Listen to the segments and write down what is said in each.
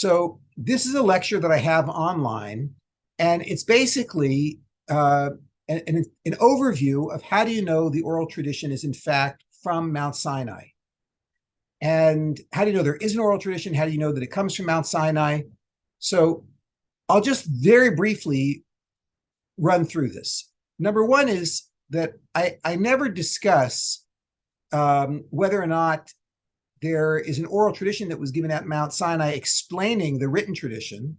So this is a lecture that I have online, and it's basically an overview of how do you know the oral tradition is in fact from Mount Sinai. And how do you know there is an oral tradition? How do you know that it comes from Mount Sinai? So I'll just very briefly run through this. Number one is that I never discuss whether or not there is an oral tradition that was given at Mount Sinai explaining the written tradition,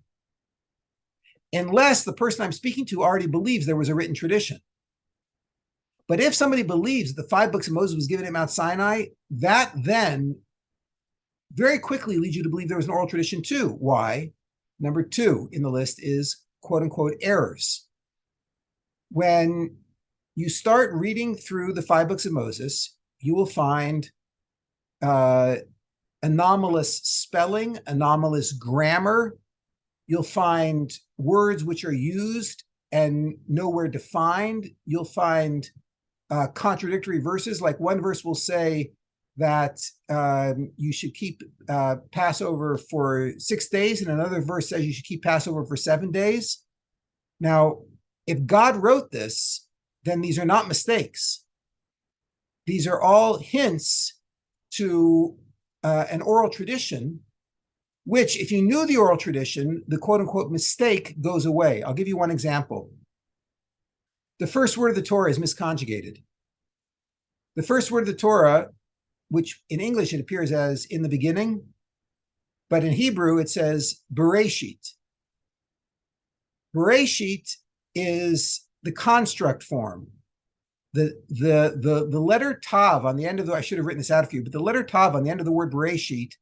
unless the person I'm speaking to already believes there was a written tradition. But if somebody believes that the 5 books of Moses was given at Mount Sinai, that then very quickly leads you to believe there was an oral tradition too. Why? Number 2 in the list is quote unquote errors. When you start reading through the 5 books of Moses, you will find anomalous spelling, anomalous grammar. You'll find words which are used and nowhere defined. You'll find contradictory verses. Like one verse will say that you should keep Passover for 6 days, and another verse says you should keep Passover for 7 days. Now, if God wrote this, then these are not mistakes. These are all hints to an oral tradition, which, if you knew the oral tradition, the quote-unquote mistake goes away. I'll give you one example. The first word of the Torah is misconjugated. The first word of the Torah, which in English it appears as in the beginning, but in Hebrew it says Bereshit. Bereshit is the construct form. The letter Tav on the end of the, I should have written this out for you, but the letter Tav on the end of the word Bereshit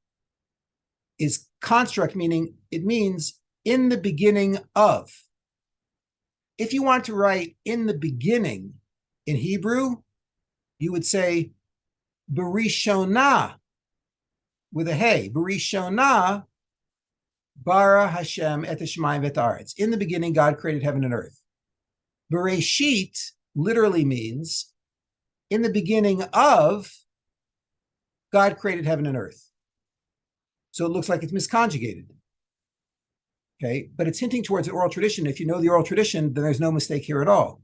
is construct, meaning it means in the beginning of. If you want to write in the beginning in Hebrew, you would say Berishonah with a hey. Berishonah bara Hashem et hashamayim v'et haaretz. In the beginning, God created heaven and earth. Bereshit literally means in the beginning of, God created heaven and earth. So it looks like it's misconjugated. Okay, but it's hinting towards an oral tradition. If you know the oral tradition, then there's no mistake here at all.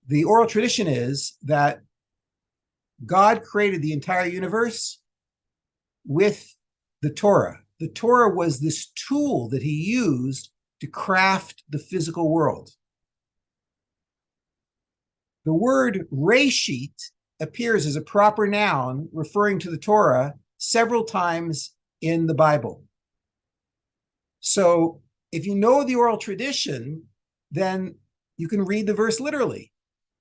The oral tradition is that God created the entire universe with the Torah. The Torah was this tool that he used to craft the physical world. The word Reshit appears as a proper noun referring to the Torah several times in the Bible. So if you know the oral tradition, then you can read the verse literally.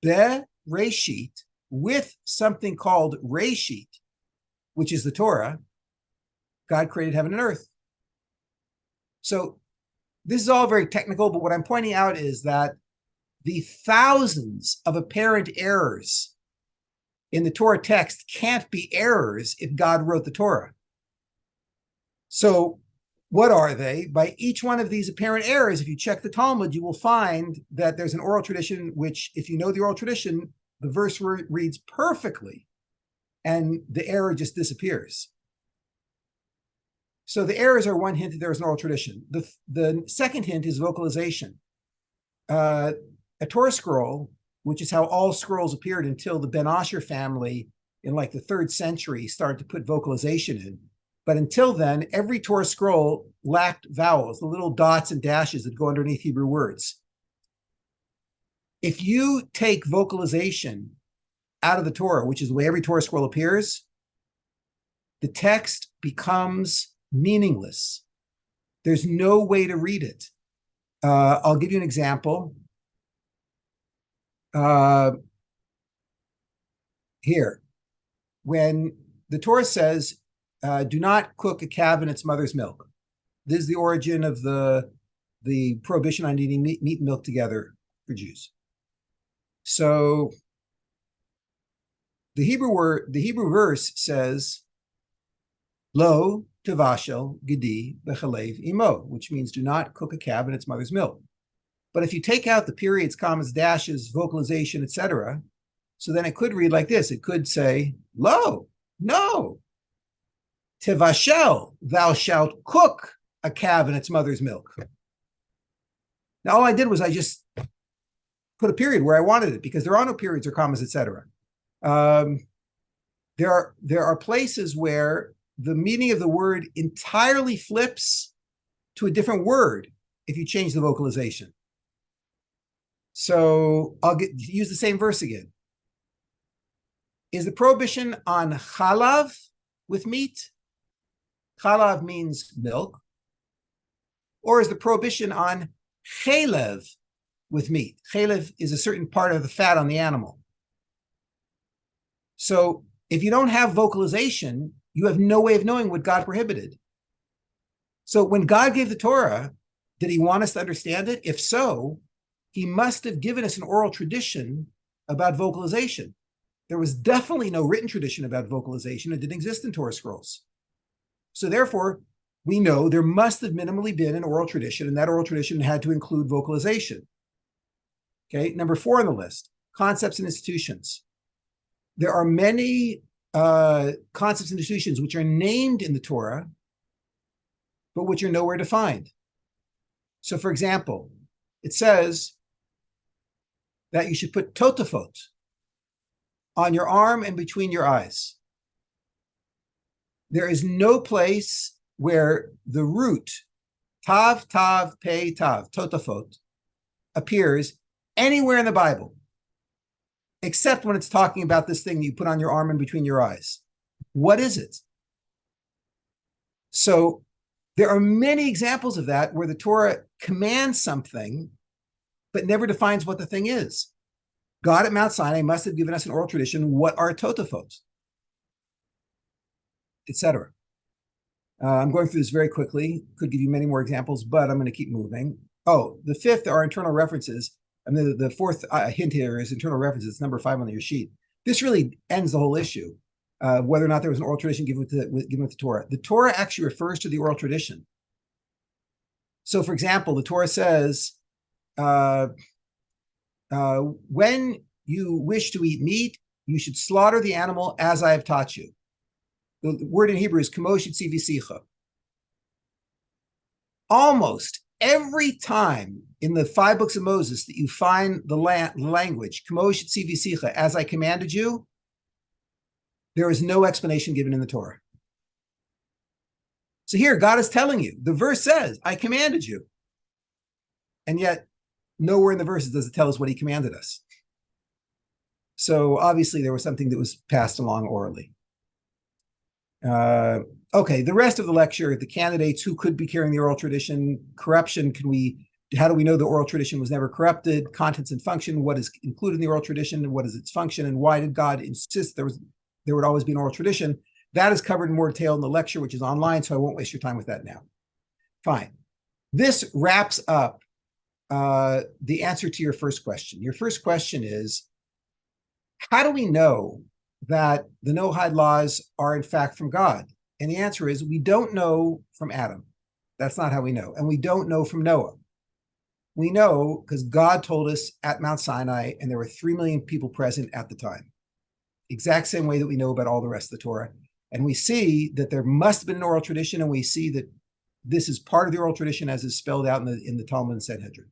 Bereshit, with something called Reshit, which is the Torah, God created heaven and earth. So this is all very technical, but what I'm pointing out is that the thousands of apparent errors in the Torah text can't be errors if God wrote the Torah. So what are they? By each one of these apparent errors, if you check the Talmud, you will find that there's an oral tradition, which if you know the oral tradition, the verse reads perfectly and the error just disappears. So the errors are one hint that there is an oral tradition. The second hint is vocalization. A Torah scroll, which is how all scrolls appeared until the Ben Asher family in like the 3rd century started to put vocalization in. But until then, every Torah scroll lacked vowels, the little dots and dashes that go underneath Hebrew words. If you take vocalization out of the Torah, which is the way every Torah scroll appears, the text becomes meaningless. There's no way to read it. I'll give you an example. Here, when the Torah says, do not cook a calf in its mother's milk. This is the origin of the prohibition on eating meat and milk together for Jews. So the Hebrew verse says, Lo tevashel gedi b'chalev imo, which means do not cook a calf in its mother's milk. But if you take out the periods, commas, dashes, vocalization, etc., so then it could read like this. It could say, lo, no, Tivashel, thou shalt cook a calf in its mother's milk. Now, all I did was I just put a period where I wanted it because there are no periods or commas, etc. There are places where the meaning of the word entirely flips to a different word if you change the vocalization. So I'll use the same verse again. Is the prohibition on chalav with meat? Chalav means milk. Or is the prohibition on chalev with meat? Chalev is a certain part of the fat on the animal. So if you don't have vocalization, you have no way of knowing what God prohibited. So when God gave the Torah, did he want us to understand it? If so, he must have given us an oral tradition about vocalization. There was definitely no written tradition about vocalization. It didn't exist in Torah scrolls. So therefore, we know there must have minimally been an oral tradition, and that oral tradition had to include vocalization. Okay, number 4 on the list, concepts and institutions. There are many concepts and institutions which are named in the Torah, but which are nowhere defined. So for example, it says that you should put totafot on your arm and between your eyes. There is no place where the root tav, tav, pei, tav, totafot, appears anywhere in the Bible, except when it's talking about this thing you put on your arm and between your eyes. What is it? So there are many examples of that where the Torah commands something, but never defines what the thing is. God at Mount Sinai must have given us an oral tradition. What are totafot? Etc. I'm going through this very quickly. Could give you many more examples, but I'm going to keep moving. Oh, the 5th are internal references. And then the 4th hint here is internal references. It's number 5 on your sheet. This really ends the whole issue, whether or not there was an oral tradition given with the Torah. The Torah actually refers to the oral tradition. So, for example, the Torah says, when you wish to eat meat, you should slaughter the animal as I have taught you. The word in Hebrew is kamosh tzivisicha. Almost every time in the 5 books of Moses that you find the language, kamosh tzivisicha, as I commanded you, there is no explanation given in the Torah. So here, God is telling you, the verse says, I commanded you. And yet, nowhere in the verses does it tell us what he commanded us. So obviously, there was something that was passed along orally. Okay, the rest of the lecture, the candidates who could be carrying the oral tradition, corruption, how do we know the oral tradition was never corrupted, contents and function, what is included in the oral tradition, and what is its function, and why did God insist there would always be an oral tradition? That is covered in more detail in the lecture, which is online, so I won't waste your time with that now. Fine. This wraps up the answer to your first question. Your first question is, how do we know that the Noahide laws are in fact from God? And the answer is, we don't know from Adam. That's not how we know. And we don't know from Noah. We know because God told us at Mount Sinai, and there were 3 million people present at the time. Exact same way that we know about all the rest of the Torah. And we see that there must have been an oral tradition, and we see that this is part of the oral tradition as is spelled out in the Talmud and Sanhedrin.